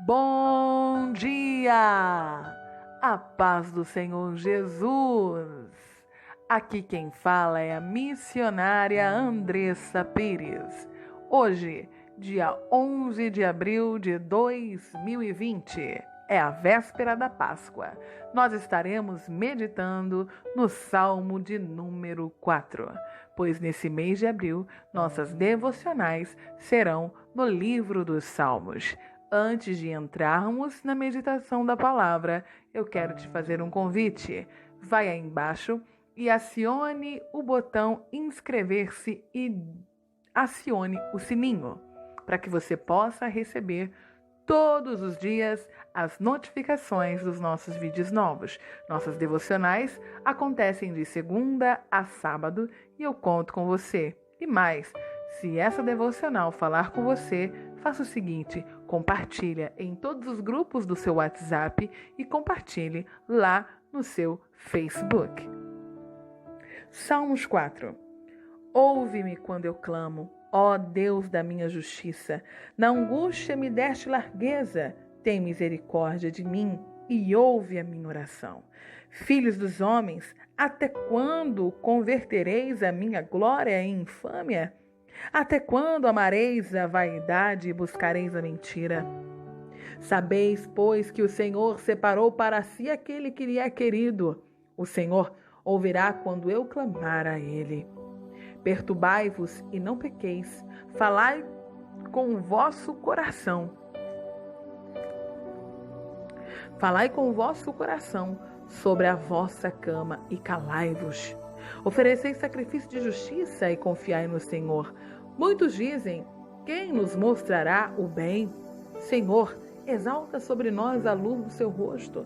Bom dia! A paz do Senhor Jesus! Aqui quem fala é a missionária Andressa Pires. Hoje, dia 11 de abril de 2020, é a véspera da Páscoa. Nós estaremos meditando no Salmo de número 4, pois nesse mês de abril, nossas devocionais serão no livro dos Salmos. Antes de entrarmos na meditação da palavra, eu quero te fazer um convite. Vai aí embaixo e acione o botão inscrever-se e acione o sininho, para que você possa receber todos os dias as notificações dos nossos vídeos novos. Nossas devocionais acontecem de segunda a sábado e eu conto com você. E mais, se essa devocional falar com você, faça o seguinte: compartilha em todos os grupos do seu WhatsApp e compartilhe lá no seu Facebook. Salmos 4. Ouve-me quando eu clamo, ó Deus da minha justiça. Na angústia me deste largueza. Tem misericórdia de mim e ouve a minha oração. Filhos dos homens, até quando convertereis a minha glória em infâmia? Até quando amareis a vaidade e buscareis a mentira? Sabeis, pois, que o Senhor separou para si aquele que lhe é querido. O Senhor ouvirá quando eu clamar a Ele. Perturbai-vos e não pequeis. Falai com o vosso coração. Falai com o vosso coração sobre a vossa cama e calai-vos. Ofereceis sacrifício de justiça e confiai no Senhor. Muitos dizem: quem nos mostrará o bem? Senhor, exalta sobre nós a luz do seu rosto.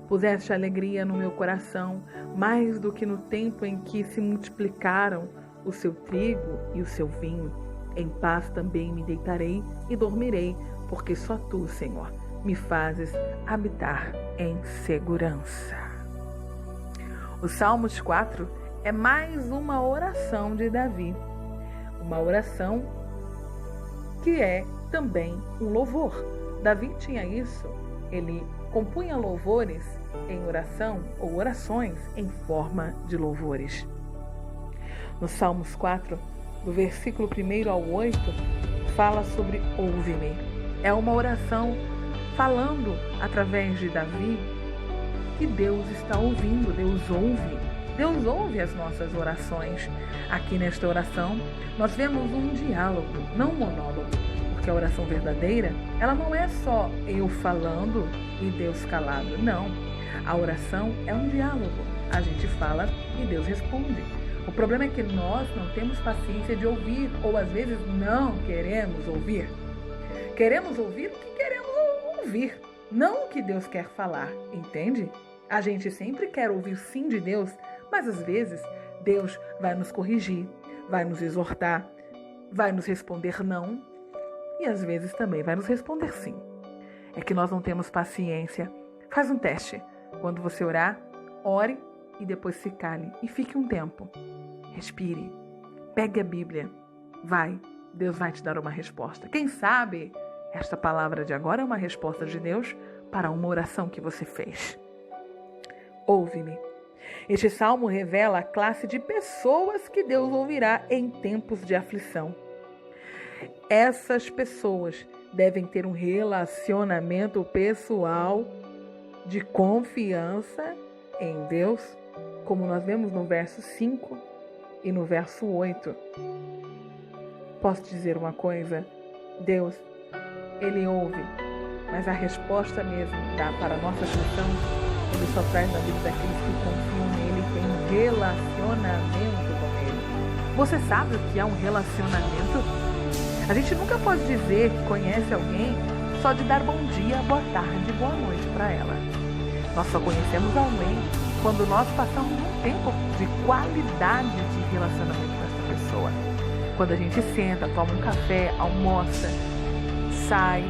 Puseste alegria no meu coração, mais do que no tempo em que se multiplicaram o seu trigo e o seu vinho. Em paz também me deitarei e dormirei, porque só tu, Senhor, me fazes habitar em segurança. O Salmos 4 é mais uma oração de Davi. Uma oração que é também um louvor. Davi tinha isso, ele compunha louvores em oração ou orações em forma de louvores. No Salmos 4, do versículo 1 ao 8, fala sobre ouve-me. É uma oração falando através de Davi que Deus está ouvindo, Deus ouve as nossas orações. Aqui nesta oração, nós vemos um diálogo, não um monólogo, porque a oração verdadeira, ela não é só eu falando e Deus calado, não. A oração é um diálogo, a gente fala e Deus responde. O problema é que nós não temos paciência de ouvir, ou às vezes não queremos ouvir. Queremos ouvir o que queremos ouvir, não o que Deus quer falar, entende? A gente sempre quer ouvir sim de Deus, mas às vezes Deus vai nos corrigir, vai nos exortar, vai nos responder não e às vezes também vai nos responder sim. É que nós não temos paciência. Faz um teste. Quando você orar, ore e depois se cale e fique um tempo. Respire, pegue a Bíblia, Deus vai te dar uma resposta. Quem sabe esta palavra de agora é uma resposta de Deus para uma oração que você fez. Ouve-me. Este salmo revela a classe de pessoas que Deus ouvirá em tempos de aflição. Essas pessoas devem ter um relacionamento pessoal de confiança em Deus, como nós vemos no verso 5 e no verso 8. Posso dizer uma coisa? Deus, Ele ouve, mas a resposta mesmo para a nossa aflição, Ele só traz na vida daqueles que confiam nele e têm um relacionamento com Ele. Você sabe o que é um relacionamento? A gente nunca pode dizer que conhece alguém só de dar bom dia, boa tarde, boa noite para ela. Nós só conhecemos alguém quando nós passamos um tempo de qualidade de relacionamento com essa pessoa. Quando a gente senta, toma um café, almoça, sai,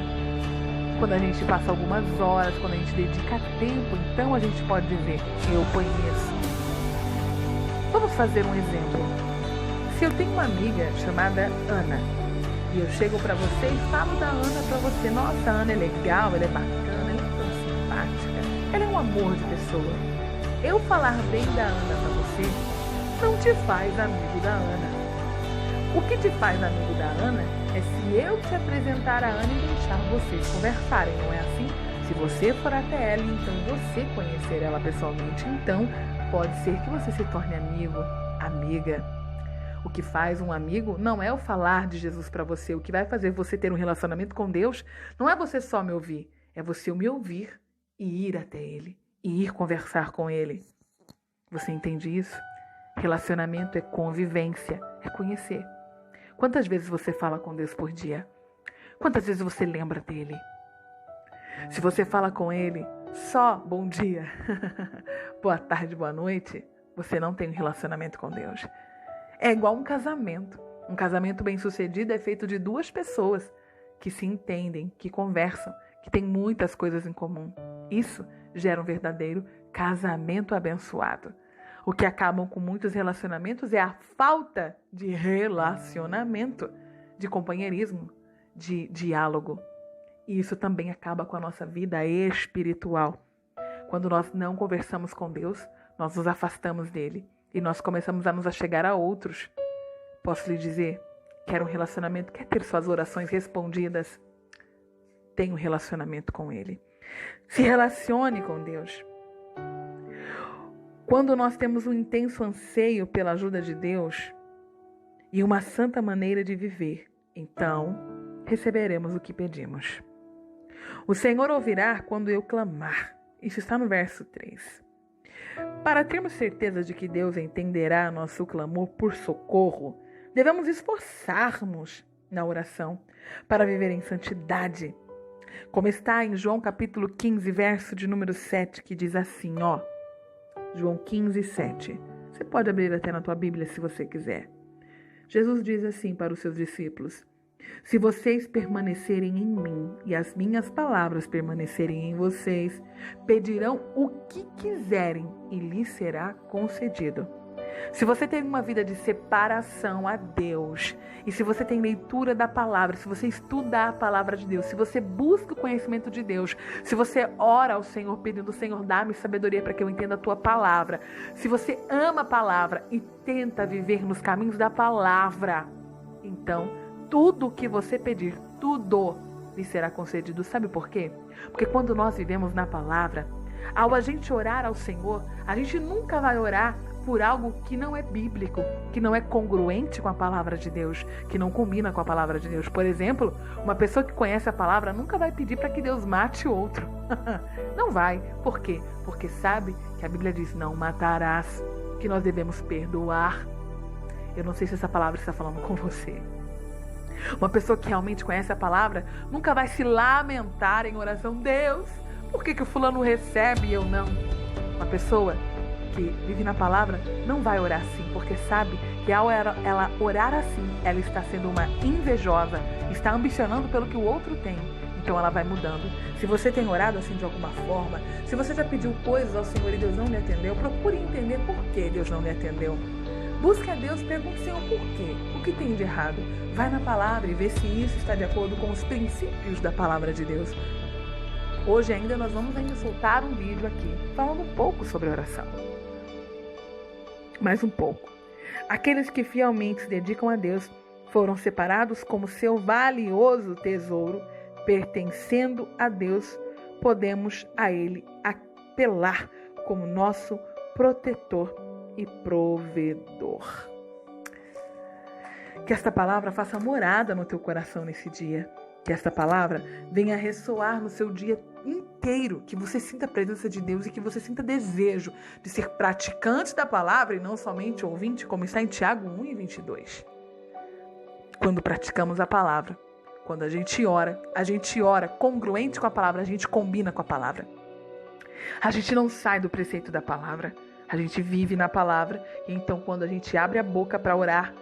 quando a gente passa algumas horas, quando a gente dedica tempo, então a gente pode dizer: eu conheço. Vamos fazer um exemplo. Se eu tenho uma amiga chamada Ana, E eu chego para você e falo da Ana para você. Nossa, a Ana é legal, ela é bacana, ela é tão simpática, ela é um amor de pessoa. Eu falar bem da Ana para você não te faz amigo da Ana. O que te faz amigo da Ana é se eu te apresentar a Ana e deixar vocês conversarem, não é assim? Se você for até ela, então você conhecer ela pessoalmente, então pode ser que você se torne amigo, amiga. O que faz um amigo não é o falar de Jesus para você. O que vai fazer você ter um relacionamento com Deus não é você só me ouvir, é você me ouvir e ir até Ele, e ir conversar com Ele. Você entende isso? Relacionamento é convivência, é conhecer. Quantas vezes você fala com Deus por dia? Quantas vezes você lembra dele? Se você fala com ele só bom dia, boa tarde, boa noite, você não tem um relacionamento com Deus. É igual um casamento. Um casamento bem-sucedido é feito de duas pessoas que se entendem, que conversam, que têm muitas coisas em comum. Isso gera um verdadeiro casamento abençoado. O que acabam com muitos relacionamentos é a falta de relacionamento, de companheirismo, de diálogo. E isso também acaba com a nossa vida espiritual. Quando nós não conversamos com Deus, nós nos afastamos dele e nós começamos a nos achegar a outros. Posso lhe dizer, quer um relacionamento, quer ter suas orações respondidas? Tenha um relacionamento com ele. Se relacione com Deus. Quando nós temos um intenso anseio pela ajuda de Deus e uma santa maneira de viver, então receberemos o que pedimos. O Senhor ouvirá quando eu clamar. Isso está no verso 3. Para termos certeza de que Deus entenderá nosso clamor por socorro, devemos esforçarmos na oração para viver em santidade. Como está em João capítulo 15, verso de número 7, que diz assim, João 15, 7. Você pode abrir até na tua Bíblia se você quiser. Jesus diz assim para os seus discípulos: se vocês permanecerem em mim e as minhas palavras permanecerem em vocês, pedirão o que quiserem e lhes será concedido. Se você tem uma vida de separação a Deus, e se você tem leitura da palavra, se você estuda a palavra de Deus, se você busca o conhecimento de Deus, se você ora ao Senhor pedindo, Senhor, dá-me sabedoria para que eu entenda a tua palavra, se você ama a palavra e tenta viver nos caminhos da palavra, então tudo o que você pedir, tudo lhe será concedido. Sabe por quê? Porque quando nós vivemos na palavra, ao a gente orar ao Senhor, a gente nunca vai orar por algo que não é bíblico, que não é congruente com a palavra de Deus, que não combina com a palavra de Deus. Por exemplo, uma pessoa que conhece a palavra nunca vai pedir para que Deus mate outro. Não vai. Por quê? Porque sabe que a Bíblia diz, não matarás, que nós devemos perdoar. Eu não sei se essa palavra está falando com você. Uma pessoa que realmente conhece a palavra nunca vai se lamentar em oração. Deus, por que o fulano recebe e eu não? Uma pessoa que vive na palavra não vai orar assim, porque sabe que ao ela orar assim, ela está sendo uma invejosa, está ambicionando pelo que o outro tem. Então ela vai mudando. Se você tem orado assim de alguma forma, se você já pediu coisas ao Senhor e Deus não lhe atendeu, procure entender por que Deus não lhe atendeu. Busque a Deus, pergunte, Senhor, por quê? O que tem de errado? Vai na palavra e vê se isso está de acordo com os princípios da palavra de Deus. Hoje ainda nós vamos soltar um vídeo aqui, falando um pouco sobre oração. Mais um pouco. Aqueles que fielmente se dedicam a Deus foram separados como seu valioso tesouro, pertencendo a Deus, podemos a Ele apelar como nosso protetor e provedor. Que esta palavra faça morada no teu coração nesse dia. Que esta palavra venha ressoar no seu dia inteiro. Que você sinta a presença de Deus e que você sinta desejo de ser praticante da palavra e não somente ouvinte, como está em Tiago 1 e 22. Quando praticamos a palavra, quando a gente ora congruente com a palavra, a gente combina com a palavra. A gente não sai do preceito da palavra. A gente vive na palavra e então quando a gente abre a boca para orar,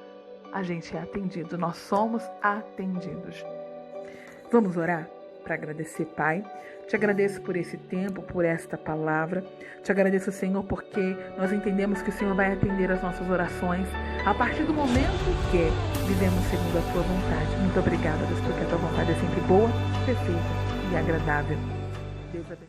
a gente é atendido. Nós somos atendidos. Vamos orar? para agradecer, Pai. Te agradeço por esse tempo, por esta palavra. Te agradeço, Senhor, porque nós entendemos que o Senhor vai atender as nossas orações a partir do momento que vivemos segundo a Tua vontade. Muito obrigada, Deus, porque a Tua vontade é sempre boa, perfeita e agradável. Deus abençoe.